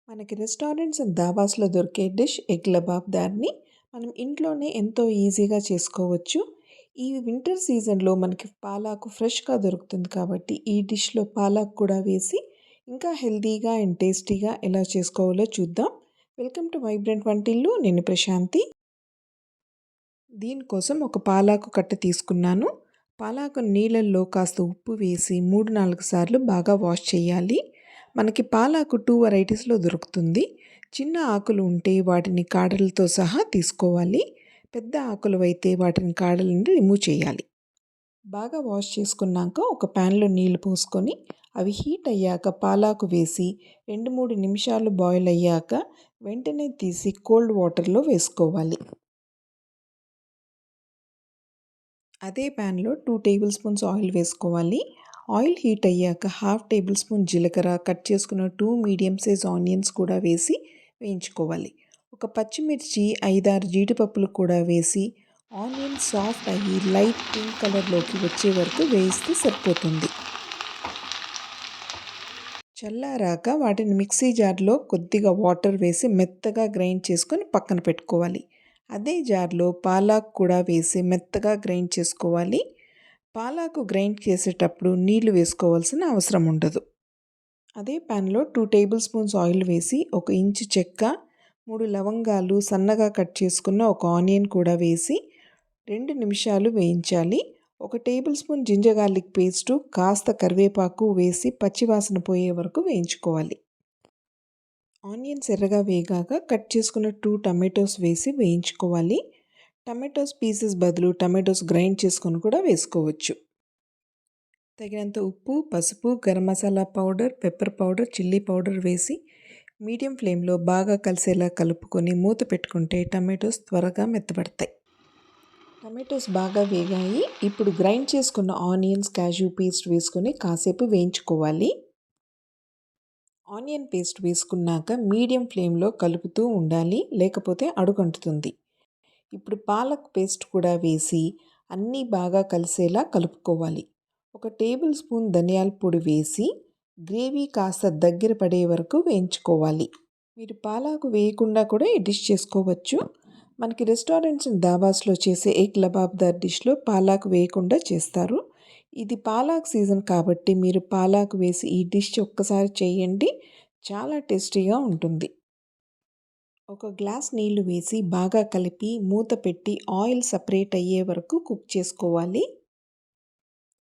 మనకి restaurants and ధాబాస్లో దొరికే dish egg లబాబ్దార్ని మనం ఇంట్లోనే ఎంతో ఈజీగా చేసుకోవచ్చు. ఈ వింటర్ సీజన్లో మనకి పాలాకు ఫ్రెష్గా దొరుకుతుంది కాబట్టి ఈ డిష్లో పాలాకు కూడా వేసి ఇంకా హెల్తీగా అండ్ టేస్టీగా ఎలా చేసుకోవాలో చూద్దాం. వెల్కమ్ టు వైబ్రెంట్ వంటిల్లు. నేను ప్రశాంతి. దీనికోసం ఒక పాలాకు కట్ట తీసుకున్నాను. పాలాకు నీళ్ళల్లో కాస్త ఉప్పు వేసి 3-4 సార్లు బాగా వాష్ చేయాలి. మనకి పాలాకు 2 వెరైటీస్లో దొరుకుతుంది. చిన్న ఆకులు ఉంటే వాటిని కాడలతో సహా తీసుకోవాలి. పెద్ద ఆకులు అయితే వాటిని కాడల నుండి రిమూవ్ చేయాలి. బాగా వాష్ చేసుకున్నాక ఒక ప్యాన్లో నీళ్లు పోసుకొని అవి హీట్ అయ్యాక పాలాకు వేసి 2-3 నిమిషాలు బాయిల్ అయ్యాక వెంటనే తీసి కోల్డ్ వాటర్లో వేసుకోవాలి. అదే ప్యాన్లో 2 టేబుల్ స్పూన్స్ ఆయిల్ వేసుకోవాలి. ఆయిల్ హీట్ అయ్యాక 1/2 టేబుల్ స్పూన్ జీలకర్ర, కట్ చేసుకున్న 2 మీడియం సైజ్ ఆనియన్స్ కూడా వేసి వేయించుకోవాలి. ఒక పచ్చిమిర్చి, 5-6 జీడిపప్పులు కూడా వేసి ఆనియన్ సాఫ్ట్ అయ్యి లైట్ పింక్ కలర్లోకి వచ్చే వరకు వేయిస్తే సరిపోతుంది. చల్లారాక వాటిని మిక్సీ జార్లో కొద్దిగా వాటర్ వేసి మెత్తగా గ్రైండ్ చేసుకొని పక్కన పెట్టుకోవాలి. అదే జార్లో పాలాకు కూడా వేసి మెత్తగా గ్రైండ్ చేసుకోవాలి. పాలాకు గ్రైండ్ చేసేటప్పుడు నీళ్లు వేసుకోవాల్సిన అవసరం ఉండదు. అదే ప్యాన్లో 2 టేబుల్ స్పూన్స్ ఆయిల్ వేసి 1 ఇంచు చెక్క, 3 లవంగాలు, సన్నగా కట్ చేసుకున్న ఒక ఆనియన్ కూడా వేసి 2 నిమిషాలు వేయించాలి. 1 table spoon ginger garlic paste, కాస్త కరివేపాకు వేసి పచ్చివాసన పోయే వరకు వేయించుకోవాలి. ఆనియన్స్ ఎర్రగా వేగాక కట్ చేసుకున్న 2 టమాటోస్ వేసి వేయించుకోవాలి. టమాటోస్ పీసెస్ బదులు టమాటోస్ గ్రైండ్ చేసుకొని కూడా వేసుకోవచ్చు. తగినంత ఉప్పు, పసుపు, garam masala powder, pepper powder, chilli powder వేసి మీడియం ఫ్లేమ్లో బాగా కలిసేలా కలుపుకొని మూత పెట్టుకుంటే టమాటోస్ త్వరగా మెత్తబడతాయి. టమాటోస్ బాగా వేగాయి. ఇప్పుడు గ్రైండ్ చేసుకున్న ఆనియన్స్, క్యాష్యూ పేస్ట్ వేసుకొని కాసేపు వేయించుకోవాలి. ఆనియన్ పేస్ట్ వేసుకున్నాక మీడియం ఫ్లేమ్లో కలుపుతూ ఉండాలి, లేకపోతే అడుగంటుతుంది. ఇప్పుడు పాలక్ పేస్ట్ కూడా వేసి అన్నీ బాగా కలిసేలా కలుపుకోవాలి. 1 టేబుల్ స్పూన్ ధనియాల పొడి వేసి గ్రేవీ కాస్త దగ్గర పడే వరకు వేయించుకోవాలి. మీరు పాలాకు వేయకుండా కూడా ఈ డిష్ చేసుకోవచ్చు. మనకి రెస్టారెంట్స్ అండ్ ధాబాస్లో చేసే ఎగ్ లబాబ్దార్ డిష్లో పాలాకు వేయకుండా చేస్తారు. ఇది పాలాకు సీజన్ కాబట్టి మీరు పాలాకు వేసి ఈ డిష్ ఒక్కసారి చేయండి, చాలా టేస్టీగా ఉంటుంది. 1 గ్లాస్ నీళ్లు వేసి బాగా కలిపి మూత పెట్టి ఆయిల్ సపరేట్ అయ్యే వరకు కుక్ చేసుకోవాలి.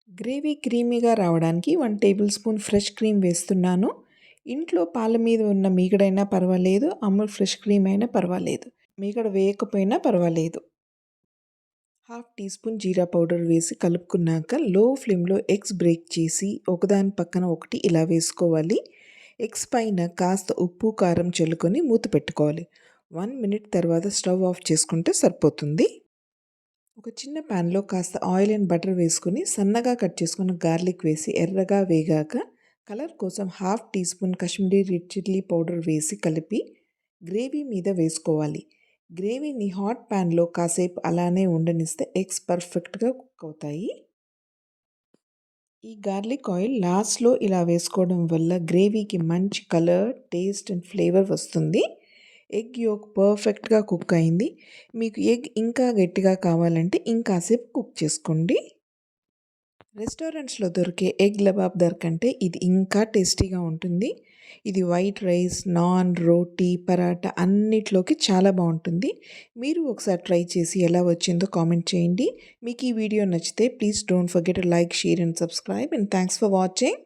గ్రేవీ క్రీమీగా రావడానికి 1 టేబుల్ స్పూన్ ఫ్రెష్ క్రీమ్ వేస్తున్నాను. ఇంట్లో పాల మీద ఉన్న మీగడైనా పర్వాలేదు, అమూల్ ఫ్రెష్ క్రీమ్ అయినా పర్వాలేదు, మీగడ వేయకపోయినా పర్వాలేదు. 1/2 టీ స్పూన్ జీరా పౌడర్ వేసి కలుపుకున్నాక లో ఫ్లేమ్లో ఎగ్స్ బ్రేక్ చేసి ఒకదాని పక్కన ఒకటి ఇలా వేసుకోవాలి. ఎగ్స్ పైన కాస్త ఉప్పు, కారం చల్లుకొని మూత పెట్టుకోవాలి. 1 మినిట్ తర్వాత స్టవ్ ఆఫ్ చేసుకుంటే సరిపోతుంది. ఒక చిన్న ప్యాన్లో కాస్త ఆయిల్ అండ్ బటర్ వేసుకొని సన్నగా కట్ చేసుకున్న గార్లిక్ వేసి ఎర్రగా వేగాక కలర్ కోసం 1/2 teaspoon Kashmiri red chilli powder వేసి కలిపి గ్రేవీ మీద వేసుకోవాలి. గ్రేవీని హాట్ ప్యాన్లో కాసేపు అలానే ఉండనిస్తే ఎగ్స్ పర్ఫెక్ట్గా కుక్ అవుతాయి. ఈ గార్లిక్ ఆయిల్ లాస్ట్లో ఇలా వేసుకోవడం వల్ల గ్రేవీకి మంచి కలర్, టేస్ట్ అండ్ ఫ్లేవర్ వస్తుంది. ఎగ్ యోక్ పర్ఫెక్ట్గా కుక్ అయింది. మీకు ఎగ్ ఇంకా గట్టిగా కావాలంటే ఇంకాసేపు కుక్ చేసుకోండి. రెస్టారెంట్స్లో దొరికే ఎగ్ లబాబ్దార్ కంటే ఇది ఇంకా టేస్టీగా ఉంటుంది. ఇది వైట్ రైస్, నాన్, రోటీ, పరాటా అన్నిట్లోకి చాలా బాగుంటుంది. మీరు ఒకసారి ట్రై చేసి ఎలా వచ్చిందో కామెంట్ చేయండి. మీకు ఈ వీడియో నచ్చితే please don't forget to like, share and subscribe, and thanks for watching.